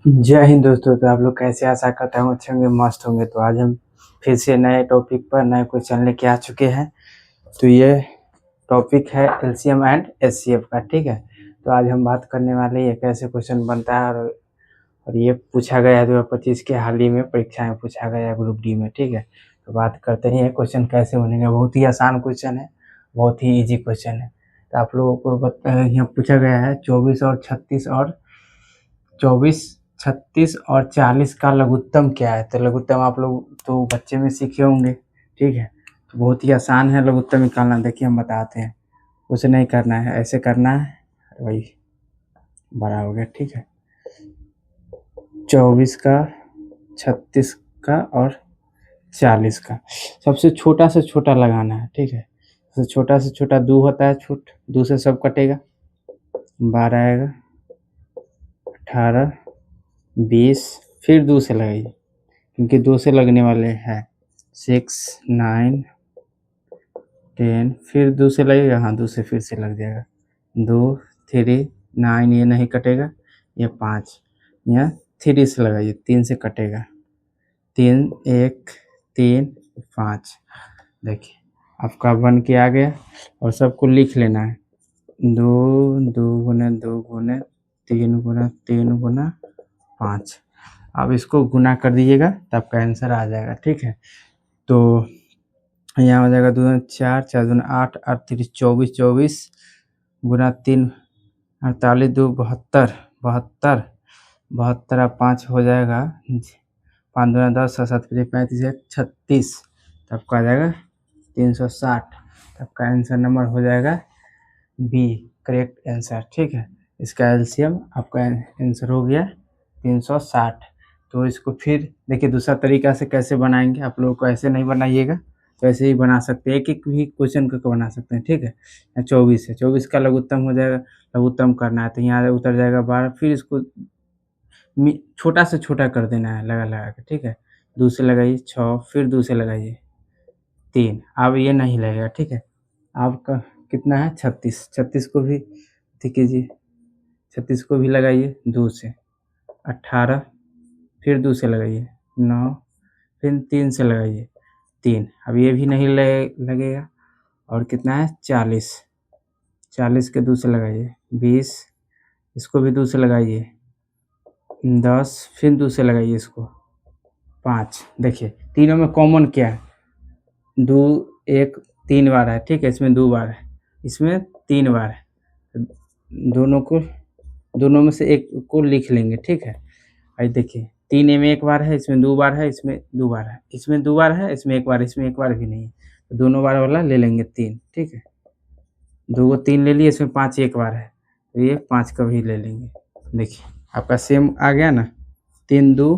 जय हिंद दोस्तों। तो आप लोग कैसे, आशा करता हूँ अच्छे होंगे, मस्त होंगे। तो आज हम फिर से नए टॉपिक पर नए क्वेश्चन लेके आ चुके हैं। तो ये टॉपिक है एलसीएम एंड एचसीएफ का, ठीक है। तो आज हम बात करने वाले हैं कैसे क्वेश्चन बनता है, और ये पूछा गया है 2025 के हाल ही में परीक्षा में पूछा गया है ग्रुप डी में, ठीक है। तो बात करते हैं ये क्वेश्चन कैसे बनेंगे। बहुत ही आसान क्वेश्चन है, बहुत ही ईजी क्वेश्चन है। तो आप लोगों को यहाँ पूछा गया है 24 और 40 का लघुत्तम क्या है। तो लघुत्तम आप लोग तो बच्चे में सीखे होंगे, ठीक है। तो बहुत ही आसान है लघुत्तम निकालना। देखिए हम बताते हैं, उसे नहीं करना है, ऐसे करना है। वही बड़ा हो गया, ठीक है। 24 का, 36 का और 40 का सबसे छोटा से छोटा लगाना है, ठीक है। सबसे छोटा से छोटा 2 होता है, छूट 2 से सब कटेगा। 12 आएगा, 18, 20, फिर 2 से लगाइए क्योंकि 2 से लगने वाले हैं। 6, 9, 10, फिर 2 से लगेगा। हाँ, 2 से फिर से लग जाएगा। 2, 3, 9, ये नहीं कटेगा। ये 5, यहाँ 3 से लगाइए, 3 से कटेगा। 3, 1, 3, 5। देखिए आपका बन के आ गया। और सबको लिख लेना है। 2, 2 गुना 2 गुना 3 गुना 3 गुना 5। अब इसको गुना कर दीजिएगा तो आपका आंसर आ जाएगा, ठीक है। तो यहाँ हो जाएगा 2 दूना 4, 4 दूना 8, 8 3 24, 24 गुना 3 48, 2 72, 72, 72 और 5 हो जाएगा 5 दूना 10, 7 35, 36। तो आपका आ जाएगा 360। तो आपका आंसर नंबर हो जाएगा बी, करेक्ट आंसर, ठीक है। इसका एलसीएम आपका आंसर हो गया 360। तो इसको फिर देखिए दूसरा तरीका से कैसे बनाएंगे। आप लोगों को ऐसे नहीं बनाइएगा, तो ऐसे ही बना सकते हैं। एक एक भी क्वेश्चन को बना सकते हैं, ठीक है। 24 है, 24 का लघुत्तम हो जाएगा। लघुत्तम करना है तो यहाँ उतर जाएगा 12, फिर इसको छोटा से छोटा कर देना है लगा लगा के, ठीक है। 2 से लगाइए 6, फिर 2 से लगाइए 3। अब ये नहीं लगेगा, ठीक है। आपका कितना है 36, 36 को भी ठीक कीजिए, 36 को भी लगाइए 2 से। 18, फिर 2 से लगाइए 9, फिर 3 से लगाइए 3। अब ये भी नहीं लगेगा। और कितना है 40, 40 के 2 से लगाइए 20, इसको भी 2 से लगाइए 10, फिर 2 से लगाइए इसको 5। देखिए तीनों में कॉमन क्या है, 2 1 3 बार है, ठीक है। इसमें 2 बार है, इसमें 3 बार है। दोनों में से एक को लिख लेंगे, ठीक है। और देखिए 3 में 1 बार है, इसमें 2 बार है, इसमें 2 बार है, इसमें 2 बार है, इसमें 1 बार, इसमें 1 बार भी नहीं है। तो दोनों बार वाला ले लेंगे 3, ठीक है। 2 को 3 ले लिए, इसमें 5 1 बार है, तो ये 5 का भी ले लेंगे। देखिए आपका सेम आ गया ना, 3 2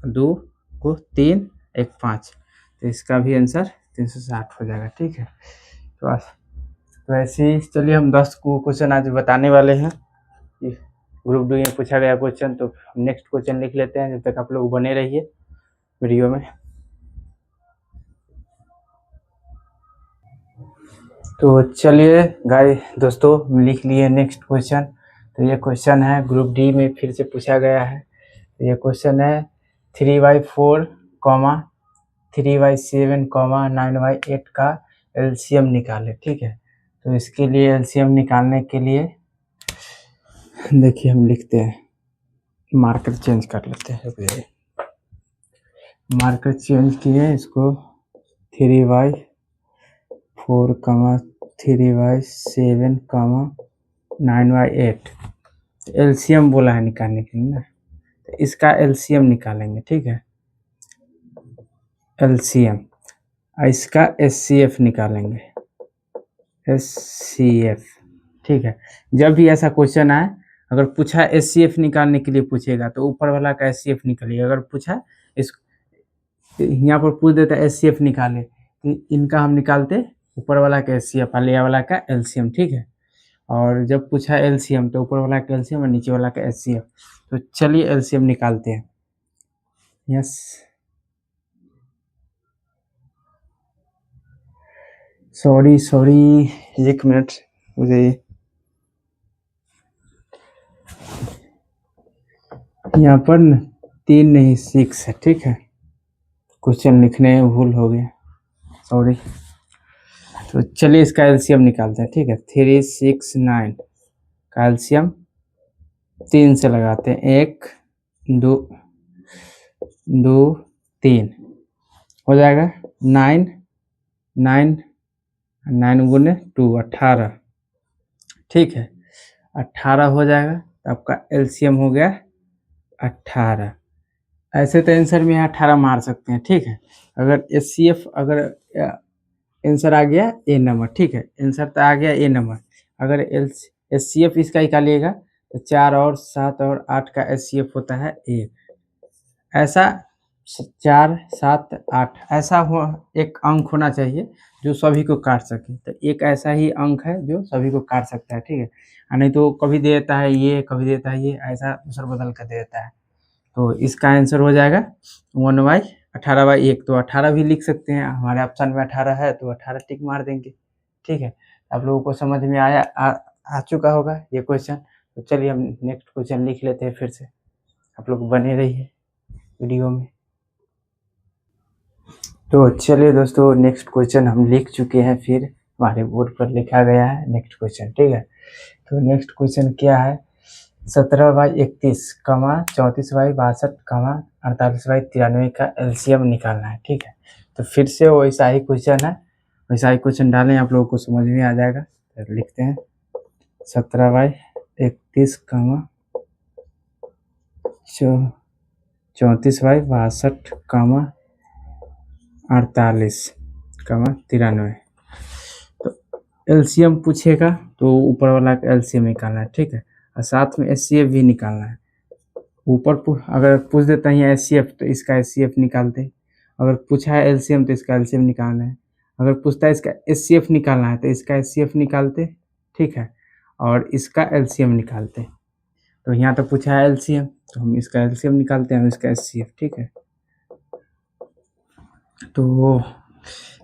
2 को 3 1 5। तो इसका भी आंसर 360 हो जाएगा, ठीक है। तो ऐसे ही चलिए हम 10 को क्वेश्चन आज बताने वाले हैं। ग्रुप डी में पूछा गया क्वेश्चन, तो नेक्स्ट क्वेश्चन लिख लेते हैं। जब तक आप लोग बने रहिए वीडियो में। तो चलिए गाइस दोस्तों, लिख लिए नेक्स्ट क्वेश्चन। तो ये क्वेश्चन है ग्रुप डी में फिर से पूछा गया है। तो ये क्वेश्चन है 3/4, 3/7, 9/8 का एलसीएम निकाले, ठीक है। तो इसके लिए एलसीएम निकालने के लिए देखिए हम लिखते हैं, मार्कर चेंज कर लेते हैं। मार्कर चेंज किए, इसको 3/4, 3/7, 9/8 एलसीएम बोला है निकालने के लिए ना। तो इसका एलसीएम निकालेंगे, ठीक है। एलसीएम, इसका एचसीएफ निकालेंगे, एचसीएफ, ठीक है। जब भी ऐसा क्वेश्चन आए, अगर पूछा एचसीएफ निकालने के लिए पूछेगा तो ऊपर वाला का एचसीएफ निकालिए। अगर पूछा इस यहाँ पर पूछ देता है एचसीएफ निकाले, तो इनका हम निकालते ऊपर वाला का एचसीएफ, वाले वाला का एलसीएम, ठीक है। और जब पूछा एलसीएम तो ऊपर वाला का एलसीएम और नीचे वाला का एचसीएफ। तो चलिए एलसीएम निकालते हैं। यस, सॉरी 1 मिनट मुझे यहाँ पर 3 नहीं 6 है, ठीक है। क्वेश्चन लिखने में भूल हो गया, सॉरी। तो चलिए इसका एलसीएम निकालते हैं, ठीक है। 3 6 9 का एलसीएम 3 से लगाते हैं। 1 2 2 3 हो जाएगा 9 9 9 गुने 2 18, ठीक है। 18 हो जाएगा तो आपका एलसीएम हो गया 18। ऐसे तो आंसर में 18 मार सकते हैं, ठीक है। अगर एचसीएफ अगर आंसर आ गया ए नंबर, ठीक है। आंसर तो आ गया ए नंबर। अगर एचसीएफ इसका निकालिएगा तो 4 और 7 और 8 का एचसीएफ होता है 1। ऐसा 4 7 8 ऐसा हो एक अंक होना चाहिए जो सभी को काट सके। तो एक ऐसा ही अंक है जो सभी को काट सकता है, ठीक है। नहीं तो कभी दे देता है ये, कभी देता है ये, ऐसा दूसरा बदल कर दे देता है। तो इसका आंसर हो जाएगा 1/18/1। तो 18 भी लिख सकते हैं, हमारे ऑप्शन में 18 है तो 18 टिक मार देंगे, ठीक है। आप लोगों को समझ में आ चुका होगा ये क्वेश्चन। तो चलिए हम नेक्स्ट क्वेश्चन लिख लेते हैं फिर से। आप लोग बने रहिए वीडियो में। तो चलिए दोस्तों, नेक्स्ट क्वेश्चन हम लिख चुके हैं, फिर हमारे बोर्ड पर लिखा गया है नेक्स्ट क्वेश्चन, ठीक है। तो नेक्स्ट क्वेश्चन क्या है, 17/31, 34/62, 48/93 का एलसीएम निकालना है, ठीक है। तो फिर से वैसा ही क्वेश्चन है, वैसा ही क्वेश्चन डालें, आप लोगों को समझ में आ जाएगा। तो लिखते हैं 17/31, 34/62, 48, 93। तो एलसीएम पूछेगा तो ऊपर वाला का एलसीएम निकालना है, ठीक है। और साथ में एचसीएफ भी निकालना है। ऊपर अगर पूछ देता है एचसीएफ तो इसका एचसीएफ निकालते। अगर पूछा है एलसीएम तो इसका एलसीएम निकालना है। अगर पूछता है इसका एचसीएफ निकालना है तो इसका एचसीएफ निकालते, ठीक है। और इसका एलसीएम निकालते। तो यहाँ तो पूछा है एलसीएम तो हम इसका एलसीएम निकालते हैं, इसका एचसीएफ, ठीक है। तो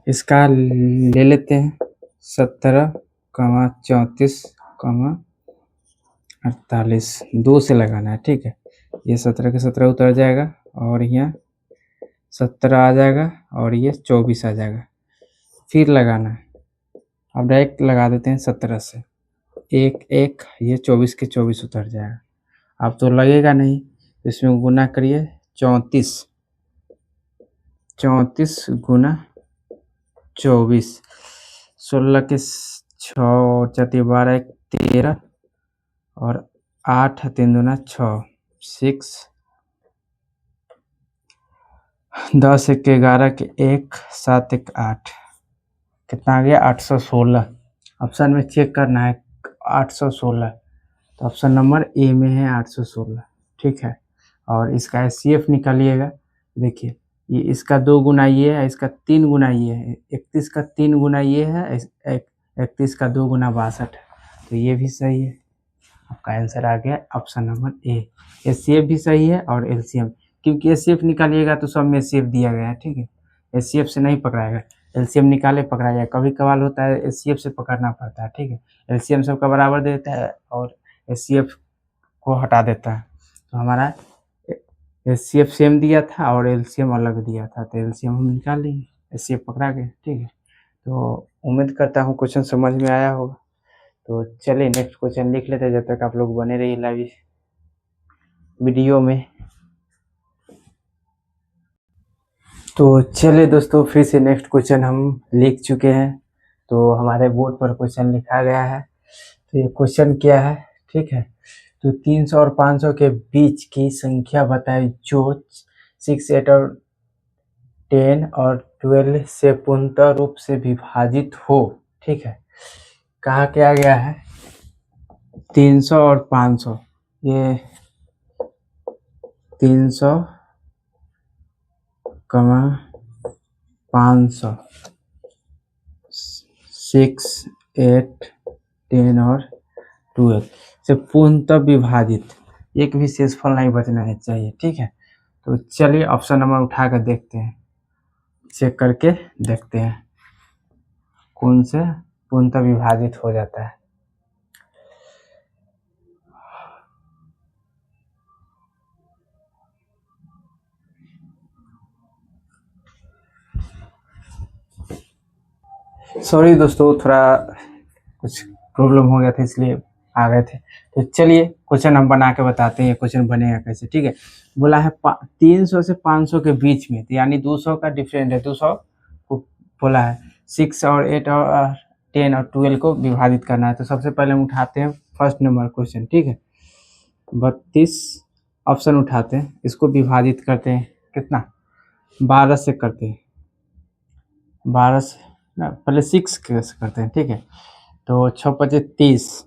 इसका ले लेते हैं 17, 34, 48, 2 से लगाना है, ठीक है। ये 17 के 17 उतर जाएगा और यहाँ 17 आ जाएगा और ये 24 आ जाएगा। फिर लगाना है, अब डायरेक्ट लगा देते हैं 17 से। 1 1 ये 24 के 24 उतर जाएगा। अब तो लगेगा नहीं, तो इसमें गुना करिए 34 गुना 24, 16 के 6 और 4 12 1 13 और 8 3 दूना 6 6 10 1 11 के 1 7 1 8, कितना आ गया 816। ऑप्शन में चेक करना है 816, तो ऑप्शन नंबर ए में है 816, ठीक है। और इसका एचसीएफ निकालिएगा। देखिए ये इसका 2 गुना ये है, इसका 3 गुना ये है। 31 का 3 गुना ये है, 31 का 2 गुना 62 है। तो ये भी सही है, आपका आंसर आ गया ऑप्शन नंबर ए। एचसीएफ भी सही है और एलसीएम, क्योंकि एचसीएफ निकालिएगा तो सब में एचसीएफ दिया गया है, ठीक है। एचसीएफ से नहीं पकड़ाएगा, एलसीएम निकाले पकड़ाएगा। कभी कभार होता है एचसीएफ से पकड़ना पड़ता है, ठीक है। एलसीएम सबका बराबर देता है और एचसीएफ को हटा देता है। तो हमारा एचसीएफ सेम दिया था और एलसीएम अलग दिया था, तो एलसीएम हम निकाल लेंगे, एचसीएफ पकड़ा गया, ठीक है। तो उम्मीद करता हूँ क्वेश्चन समझ में आया होगा। तो चलिए नेक्स्ट क्वेश्चन लिख लेते हैं, जब तक आप लोग बने रहिए लाइव वीडियो में। तो चलिए दोस्तों, फिर से नेक्स्ट क्वेश्चन हम लिख चुके हैं। तो हमारे बोर्ड पर क्वेश्चन लिखा गया है। तो ये क्वेश्चन क्या है, ठीक है। तो 300 और 500 के बीच की संख्या बताएं जो 6 8 और 10 और 12 से पूर्णतः रूप से विभाजित हो, ठीक है। कहा क्या गया है 300 और 500, ये 300, 500, 6 8 10 और 12 से पूर्णतः विभाजित, एक भी शेषफल नहीं बचना है चाहिए, ठीक है। तो चलिए ऑप्शन नंबर उठा कर देखते हैं, चेक करके देखते हैं कौन से पूर्णतः विभाजित हो जाता है। सॉरी दोस्तों, थोड़ा कुछ प्रॉब्लम हो गया था इसलिए आ गए थे। तो चलिए क्वेश्चन हम बना के बताते हैं क्वेश्चन बनेगा कैसे। ठीक है, बोला है 300 से 500 के बीच में, तो यानी 200 का डिफरेंट है, 200 को बोला है 6 और 8 और 10 और 12 को विभाजित करना है। तो सबसे पहले हम उठाते हैं फर्स्ट नंबर क्वेश्चन। ठीक है, 32 ऑप्शन उठाते हैं, इसको विभाजित करते हैं कितना, 12 से करते हैं, 12 से ना, पहले 6 से करते हैं। ठीक है, तो 6 पचे 30,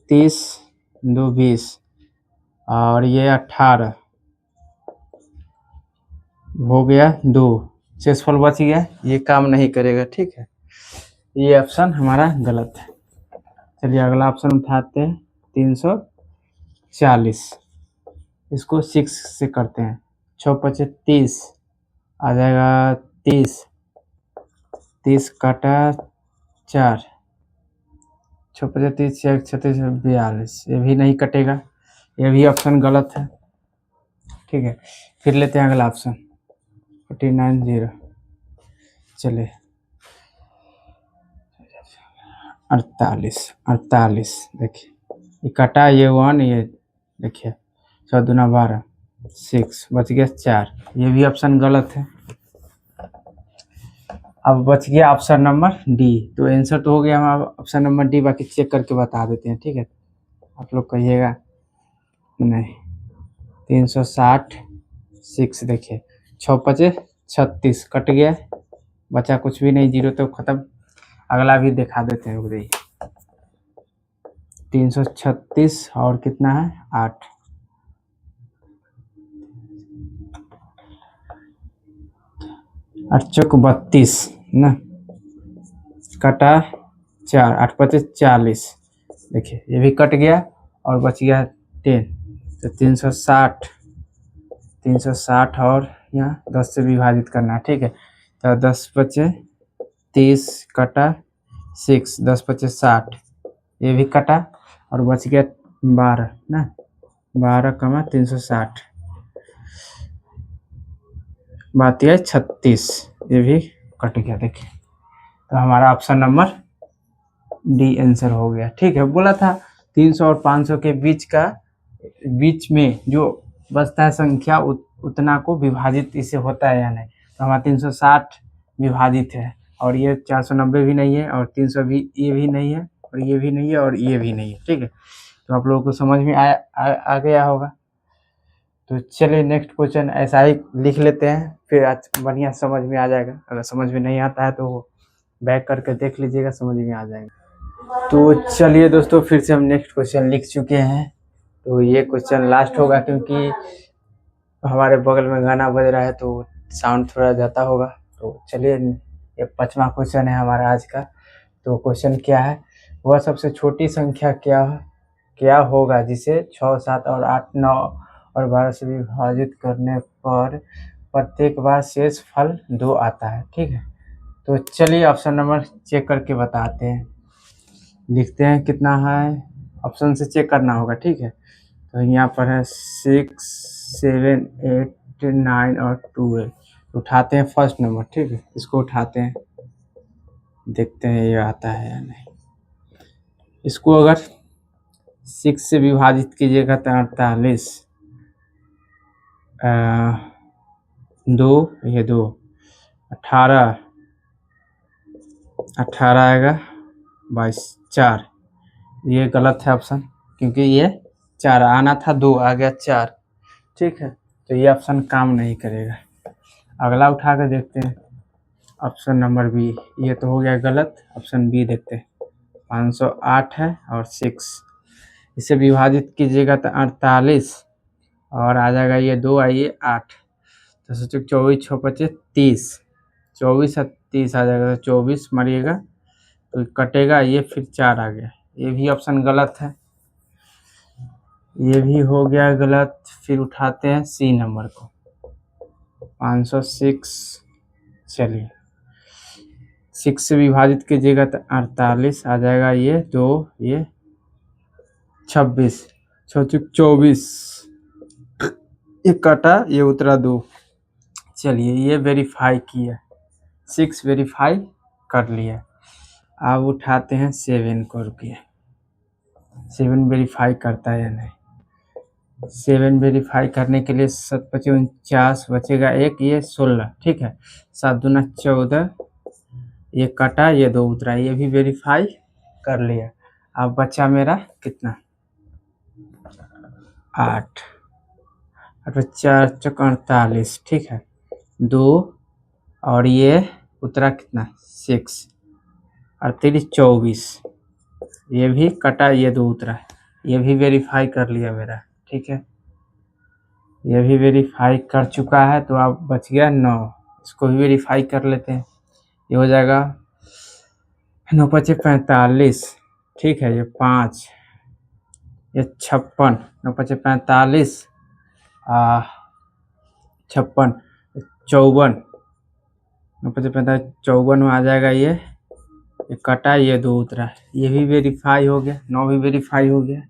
30 2 20 और ये 18 हो गया 2, शेषफल बच गया, ये काम नहीं करेगा। ठीक है, ये ऑप्शन हमारा गलत है। चलिए अगला ऑप्शन उठाते हैं 340, इसको 6 से करते हैं, 6 पचे 30 आ जाएगा 30, 30 काटा 4, 6 पचे 30 36 42, ये भी नहीं कटेगा, ये भी ऑप्शन गलत है। ठीक है, फिर लेते हैं अगला ऑप्शन 49 चले 48, 48 देखिए, ये कटा, ये 1, ये देखिए 6 दूना 12, 6 बच गया 4, ये भी ऑप्शन गलत है। अब बच गया ऑप्शन नंबर डी। तो आंसर तो हो गया हमारा ऑप्शन नंबर डी, बाकी चेक करके बता देते हैं। ठीक है, आप लोग कहिएगा नहीं। 360 6 देखिए, 6 पचे 36 कट गया, बचा कुछ भी नहीं, 0 तो खत्म। अगला भी दिखा देते हैं, रुक 336 और कितना है 8, 8 चौक 32 ना, कटा 4, 8 पचे 40, देखिए ये भी कट गया और बच गया 10, तो 360, 360 और यहाँ 10 से विभाजित करना है। ठीक है, तो 10 पचे 30 कटा 6, 10 पचे 60, ये भी कटा और बच गया 12 ना, 12 कमा 360, बात यह 36, ये भी कट गया। देखिए, तो हमारा ऑप्शन नंबर डी आंसर हो गया। ठीक है, बोला था 300 और 500 के बीच में जो बचता है संख्या उतना को विभाजित इससे होता है या नहीं। तो हमारा 360 विभाजित है, और ये 490 भी नहीं है, और 300 भी, ये भी नहीं है, और ये भी नहीं है, और ये भी नहीं है। ठीक है, तो आप लोगों को समझ में आ गया होगा। तो चलिए नेक्स्ट क्वेश्चन ऐसा ही लिख लेते हैं, फिर आज बढ़िया समझ में आ जाएगा। अगर समझ में नहीं आता है तो बैक करके देख लीजिएगा, समझ में आ जाएगा। तो चलिए दोस्तों, फिर से हम नेक्स्ट क्वेश्चन लिख चुके हैं। तो ये क्वेश्चन लास्ट होगा, क्योंकि हमारे बगल में गाना बज रहा है तो साउंड थोड़ा जाता होगा। तो चलिए, ये 5वां क्वेश्चन है हमारा आज का। तो क्वेश्चन क्या है, वह सबसे छोटी संख्या क्या होगा जिसे 6, 7 और 8, 9 और 12 से विभाजित करने पर प्रत्येक बार शेष फल 2 आता है। ठीक है, तो चलिए ऑप्शन नंबर चेक करके बताते हैं, लिखते हैं कितना है, ऑप्शन से चेक करना होगा। ठीक है, तो यहाँ पर है 6, 7, 8, 9 और 12। उठाते हैं फर्स्ट नंबर। ठीक है, इसको उठाते हैं, देखते हैं ये आता है या नहीं। इसको अगर 6 से विभाजित कीजिएगा तो 48, 2, ये 2, 18, 18 आएगा 22, 4, ये गलत है ऑप्शन, क्योंकि ये 4 आना था, 2 आ गया 4। ठीक है, तो ये ऑप्शन काम नहीं करेगा। अगला उठा कर देखते हैं, ऑप्शन नंबर बी, ये तो हो गया गलत। ऑप्शन बी देखते हैं, 508 है और 6, इसे विभाजित कीजिएगा तो 48 और आ जाएगा ये 2, आइए 8, तो सोचो 24, 6 पचे 30, 24 और 30 आ जाएगा, तो 24 मारिएगा तो कटेगा, ये फिर 4 आ गया, ये भी ऑप्शन गलत है, ये भी हो गया गलत। फिर उठाते हैं सी नंबर को, 506, चलिए 6 से विभाजित कीजिएगा तो 48 आ जाएगा, ये 2, ये 26, 6 24, ये कटा, ये उतरा 2। चलिए ये वेरीफाई किया, 6 वेरीफाई कर लिया। अब उठाते हैं 7 को, रुकिए 7 वेरीफाई करता है या नहीं। 7 वेरीफाई करने के लिए 7 × 5 = 49 बचेगा एक, ये 16 ठीक है। 7 दूना 14, ये कटा ये 2 उतरा, ये भी वेरीफाई कर लिया। अब बचा मेरा कितना 8 और 4 × 48 ठीक है 2 और ये उतरा कितना 6 और 3 = 24, ये भी कटा ये 2 उतरा, ये भी वेरीफाई कर लिया मेरा ठीक है। ये भी वेरीफाई कर चुका है तो अब बच गया 9, इसको भी वेरीफाई कर लेते हैं। ये हो जाएगा 9 × 5 = 45 ठीक है, ये 5, ये 56, 9 × 5 = 45, 56 54, 9 × 5 = 45 54 में आ जाएगा ये कटा ये 2 उतरा, ये भी वेरीफाई हो गया, 9 भी वेरीफाई हो गया।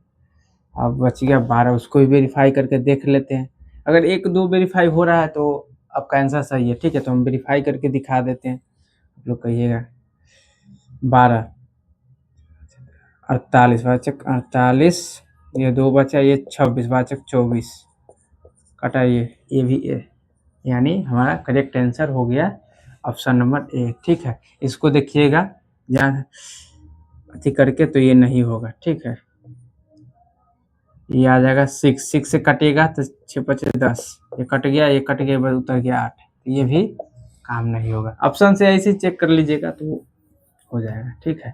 अब बच गया 12, उसको भी वेरीफाई करके देख लेते हैं। अगर 1 2 वेरीफाई हो रहा है तो आपका आंसर सही है ठीक है, तो हम वेरीफाई करके दिखा देते हैं। आप लोग कहिएगा 12 48 वाचक 48, ये 2 बचा, ये 26 वाचक 24 कटा ये भी ए, यानी हमारा करेक्ट आंसर हो गया ऑप्शन नंबर ए ठीक है। इसको देखिएगा ध्यान अथी करके, तो ये नहीं होगा ठीक है। ये आ जाएगा 6 से कटेगा तो 6 × 5 = 10, ये कट गया, ये कट गया, बस उतर गया 8, ये भी काम नहीं होगा। ऑप्शन से ऐसे चेक कर लीजिएगा तो हो जाएगा ठीक है।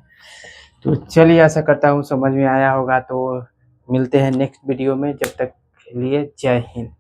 तो चलिए आशा करता हूँ समझ में आया होगा, तो मिलते हैं नेक्स्ट वीडियो में, जब तक के लिए जय हिंद।